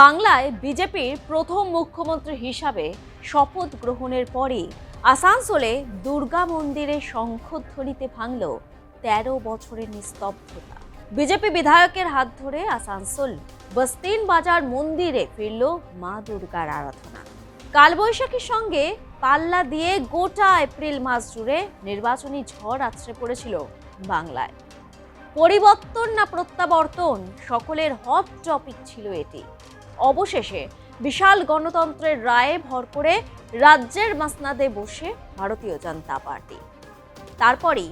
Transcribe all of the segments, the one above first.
বাংলায় বিজেপির প্রথম মুখ্যমন্ত্রী হিসাবে শপথ গ্রহণের পরই আসানসোলে দুর্গা মন্দিরে শঙ্খধ্বনিতে ভাঙল ১৩ বছরের নিস্তব্ধতা। বিজেপি বিধায়কের হাত ধরে আসানসোল বস্তিন বাজার মন্দিরে ফিরল মা দুর্গার আরাধনা। কালবৈশাখীর সঙ্গে পাল্লা দিয়ে গোটা এপ্রিল মাস জুড়ে নির্বাচনী ঝড় আছড়ে পড়েছিল বাংলায়। পরিবর্তন না প্রত্যাবর্তন, সকলের হট টপিক ছিল এটি। অবশেষে বিশাল গণতন্ত্রের রায়ে ভর করে রাজ্যের মাসনাদে বসে ভারতীয় জনতা পার্টি। তারপরই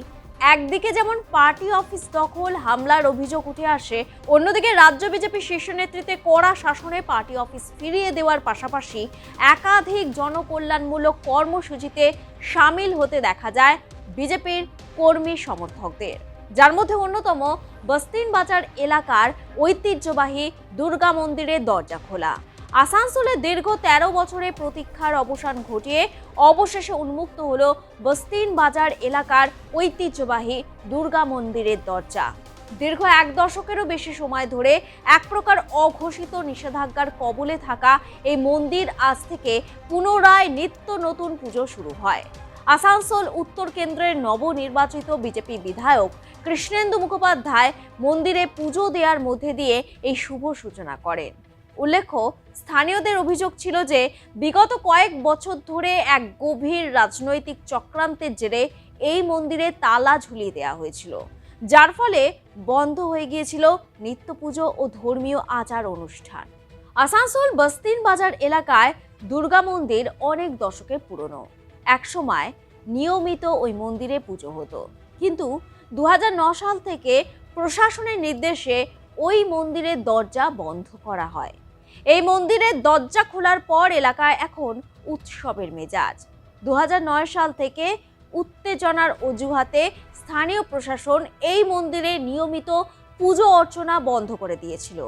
একদিকে যেমন পার্টি অফিস দখল হামলার অভিযোগ উঠে আসে, অন্যদিকে রাজ্য বিজেপি শীর্ষ নেতৃত্বে কড়া শাসনে পার্টি অফিস ফিরিয়ে দেওয়ার পাশাপাশি একাধিক জনকল্যাণমূলক কর্মসূচিতে সামিল হতে দেখা যায় বিজেপির কর্মী সমর্থকদের, যার মধ্যে অন্যতম বস্তিন বাজার এলাকার ঐতিহ্যবাহী দুর্গা মন্দিরের দরজা খোলা। আসানসোলে দীর্ঘ ১৩ বছরের প্রতীক্ষার অবসান ঘটিয়ে অবশেষে উন্মুক্ত হলো বস্তিন বাজার এলাকার ঐতিহ্যবাহী দুর্গা মন্দিরের দরজা। দীর্ঘ ১ দশকেরও বেশি সময় ধরে এক প্রকার অঘোষিত নিষেধাজ্ঞার কবলে থাকা এই মন্দির আজ থেকে পুনরায় নিত্য নতুন পুজো শুরু হয়। আসানসোল উত্তর কেন্দ্রের নবনির্বাচিত বিজেপি বিধায়ক কৃষ্ণেন্দু মুখোপাধ্যায় মন্দিরে পুজো দেওয়ার মধ্যে দিয়ে এই শুভ সূচনা করেন। উল্লেখ্য, স্থানীয়দের অভিযোগ ছিল যে বিগত কয়েক বছর ধরে এক গভীর রাজনৈতিক চক্রান্তের জেরে এই মন্দিরে তালা ঝুলিয়ে দেওয়া হয়েছিল, যার ফলে বন্ধ হয়ে গিয়েছিল নিত্য পুজো ও ধর্মীয় আচার অনুষ্ঠান। আসানসোল বস্তিন বাজার এলাকায় দুর্গা মন্দির অনেক দশকের পুরনো। একসময় নিয়মিত ওই মন্দিরে পুজো হতো, কিন্তু ২০০৯ সাল থেকে প্রশাসনের নির্দেশে ওই মন্দিরের দরজা বন্ধ করা হয়। এই মন্দিরের দরজা খোলার পর এলাকায় এখন উৎসবের মেজাজ। ২০০৯ সাল থেকে উত্তেজনার অজুহাতে স্থানীয় প্রশাসন এই মন্দিরে নিয়মিত পুজো অর্চনা বন্ধ করে দিয়েছিল।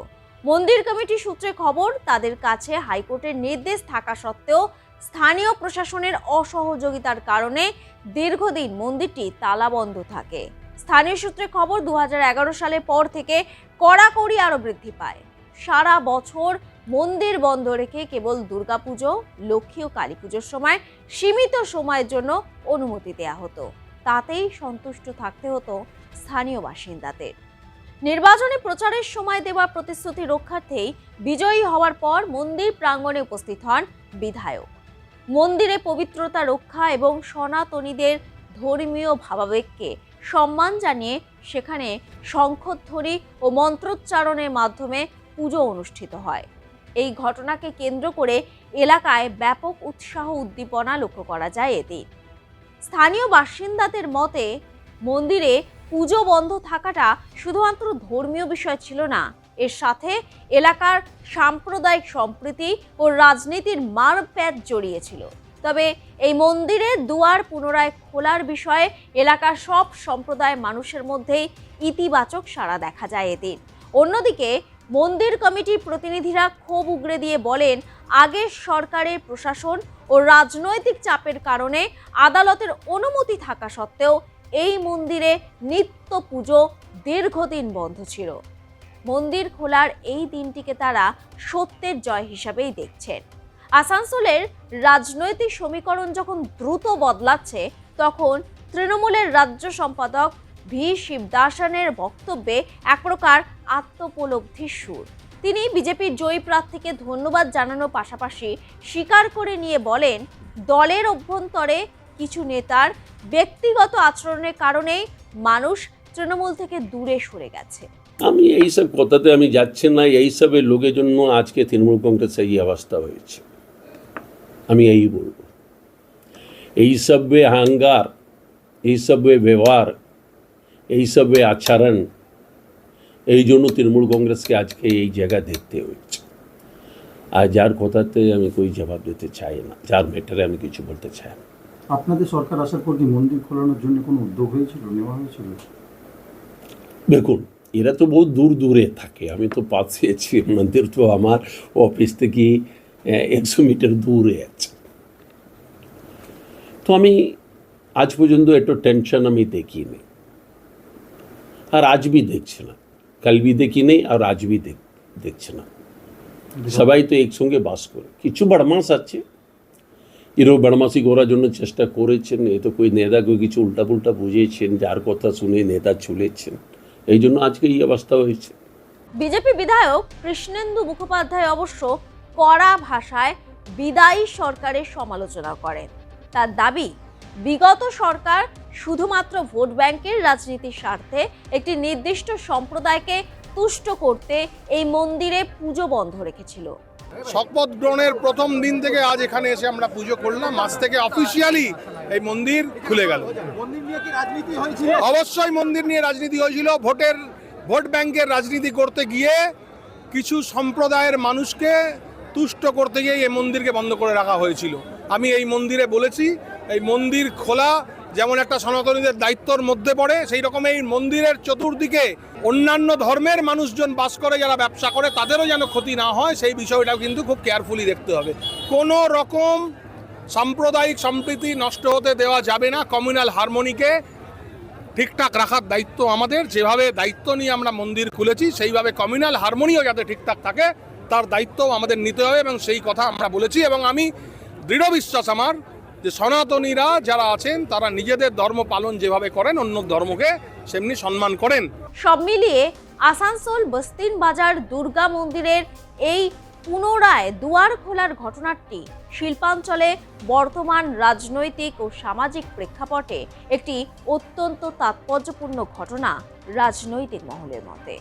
মন্দির কমিটি সূত্রে খবর, তাদের কাছে হাইকোর্টের নির্দেশ থাকা সত্ত্বেও স্থানীয় প্রশাসনের অসহযোগিতার কারণে দীর্ঘদিন মন্দিরটি তালাবন্ধ থাকে। স্থানীয় সূত্রে খবর, ২০১১ সালের পর থেকে কড়াকড়ি আরো বৃদ্ধি পায়। সারা বছর মন্দির বন্ধ রেখে কেবল দুর্গাপুজো, লক্ষ্মী ও কালী পুজোর সময় সীমিত সময়ের জন্য অনুমতি দেয়া হতো। তাতেই সন্তুষ্ট থাকতে হতো স্থানীয় বাসিন্দাদের। নির্বাচনী প্রচারের সময় দেওয়া প্রতিশ্রুতি রক্ষার্থেই বিজয়ী হওয়ার পর মন্দির প্রাঙ্গণে উপস্থিত হন বিধায়ক। মন্দিরে পবিত্রতা রক্ষা এবং সনাতনীদের ধর্মীয় ভাবাবেগকে সম্মান জানিয়ে সেখানে শঙ্খধ্বনি ও মন্ত্রোচ্চারণের মাধ্যমে পুজো অনুষ্ঠিত হয়। এই ঘটনাকে কেন্দ্র করে এলাকায় ব্যাপক উৎসাহ উদ্দীপনা লক্ষ্য করা যায় এদিন। স্থানীয় বাসিন্দাদের মতে, মন্দিরে পুজো বন্ধ থাকাটা শুধুমাত্র ধর্মীয় বিষয় ছিল না, এর সাথে এলাকার সাম্প্রদায়িক সম্প্রীতি ও রাজনীতির মারপ্যাচ জড়িয়েছিল। তবে এই মন্দিরের দুয়ার পুনরায় খোলার বিষয়ে এলাকার সব সম্প্রদায়ের মানুষের মধ্যেই ইতিবাচক সাড়া দেখা যায় এদিন। অন্যদিকে মন্দির কমিটির প্রতিনিধিরা ক্ষোভ উগরে দিয়ে বলেন, আগের সরকারের প্রশাসন ও রাজনৈতিক চাপের কারণে আদালতের অনুমতি থাকা সত্ত্বেও এই মন্দিরে নিত্য পুজো দীর্ঘদিন বন্ধ ছিল। মন্দির খোলার এই দিনটিকে তারা সত্যের জয় হিসাবেই দেখছেন। আসানসোলের রাজনৈতিক সমীকরণ যখন দ্রুত বদলাচ্ছে, তখন তৃণমূলের রাজ্য সম্পাদক ভি শিবদাসানের বক্তব্যে এক প্রকার আত্মোপলব্ধির সুর। তিনি বিজেপির জয়ী প্রার্থীকে ধন্যবাদ জানানোর পাশাপাশি স্বীকার করে নিয়ে বলেন, দলের অভ্যন্তরে কিছু নেতার ব্যক্তিগত আচরণের কারণেই মানুষ তৃণমূল থেকে দূরে সরে গেছে। আমি এইসব কথাতে আমি যাচ্ছি না। এইসবের লোকের জন্য আজকে তৃণমূল কংগ্রেসের এই অবস্থা হয়েছে। আমি এই বলব, এইসবে আহঙ্কার, এইসবে ব্যবহার, এইসবে আচরণ, এই জন্য তৃণমূল কংগ্রেসকে আজকে এই জায়গায় দেখতে হয়েছে। আর যার কথাতে আমি કોઈ জবাব দিতে চাই না, যার ম্যাটারে আমি কিছু বলতে চাই না। আপনাদের সরকার আসার পর কি মন্দির খোলানোর জন্য কোনো উদ্যোগ হয়েছিল, নেওয়া হয়েছিল? দেখুন, এরা তো বহু দূর দূরে থাকে, আমি তো পাশে আছি। মন্দির তো আমার অফিস থেকে 100 মিটার দূরে আছে। তো আমি আজ পর্যন্ত একটু টেনশন আমি দেখিনি, আর আজ भी দেখছি না। कल भी देखी नहीं और आज भी देखছি না। সবাই তো একসঙ্গে বাস করে, কিছু বদমাস আছে এরাও বদমাসি করার জন্য চেষ্টা করেছেন, এ তো কই নেতা কেউ কিছু উল্টাপুল্টা বুঝিয়েছেন, যার কথা শুনে নেতা চলেছেন, এই জন্য আজকে এই অবস্থা হয়েছে। বিজেপি বিধায়ক কৃষ্ণেন্দু মুখোপাধ্যায় অবশ্য কড়া ভাষায় বিদায়ী সরকারের সমালোচনা করেন। তার দাবি, বিগত সরকার শুধুমাত্র ভোট ব্যাংকের রাজনীতির স্বার্থে একটি নির্দিষ্ট সম্প্রদায়কে তুষ্ট করতে এই মন্দিরে পুজো বন্ধ রেখেছিল। শপথ গ্রহণের প্রথম দিন থেকে আজ এখানে এসে আমরা পুজো করলাম, আজ থেকে অফিসিয়ালি এই মন্দির খুলে গেল। অবশ্যই মন্দির নিয়ে রাজনীতি হয়েছিল। ভোট ব্যাংকের রাজনীতি করতে গিয়ে কিছু সম্প্রদায়ের মানুষকে তুষ্ট করতে গিয়ে এই মন্দিরকে বন্ধ করে রাখা হয়েছিল। আমি এই মন্দিরে বলেছি, এই মন্দির খোলা যেমন একটা সনাতনীদের দায়িত্বর মধ্যে পড়ে, সেই রকম এই মন্দিরের চতুর্দিকে অন্যান্য ধর্মের মানুষজন বাস করে, যারা ব্যবসা করে, তাদেরও যেন ক্ষতি না হয় সেই বিষয়টাও কিন্তু খুব কেয়ারফুলি দেখতে হবে। কোনো রকম সাম্প্রদায়িক সম্প্রীতি নষ্ট হতে দেওয়া যাবে না। কমিউনাল হারমোনিকে ঠিকঠাক রাখার দায়িত্ব আমাদের। যেভাবে দায়িত্ব নিয়ে আমরা মন্দির খুলেছি, সেইভাবে কমিউনাল হারমোনিও যাতে ঠিকঠাক থাকে তার দায়িত্বও আমাদের নিতে হবে, এবং সেই কথা আমরা বলেছি। এবং আমি দৃঢ় বিশ্বাস আমার যে সনাতনীরা যারা আছেন তারা নিজেদের ধর্ম পালন যেভাবে করেন, অন্য ধর্মকে সেমনি সম্মান করেন। সব মিলিয়ে আসানসোল বস্তিন বাজার দুর্গা মন্দিরের এই পুনরায় দুয়ার খোলার ঘটনাটি শিল্পাঞ্চলে বর্তমান রাজনৈতিক ও সামাজিক প্রেক্ষাপটে একটি অত্যন্ত তাৎপর্যপূর্ণ ঘটনা রাজনৈতিক মহলের মতে।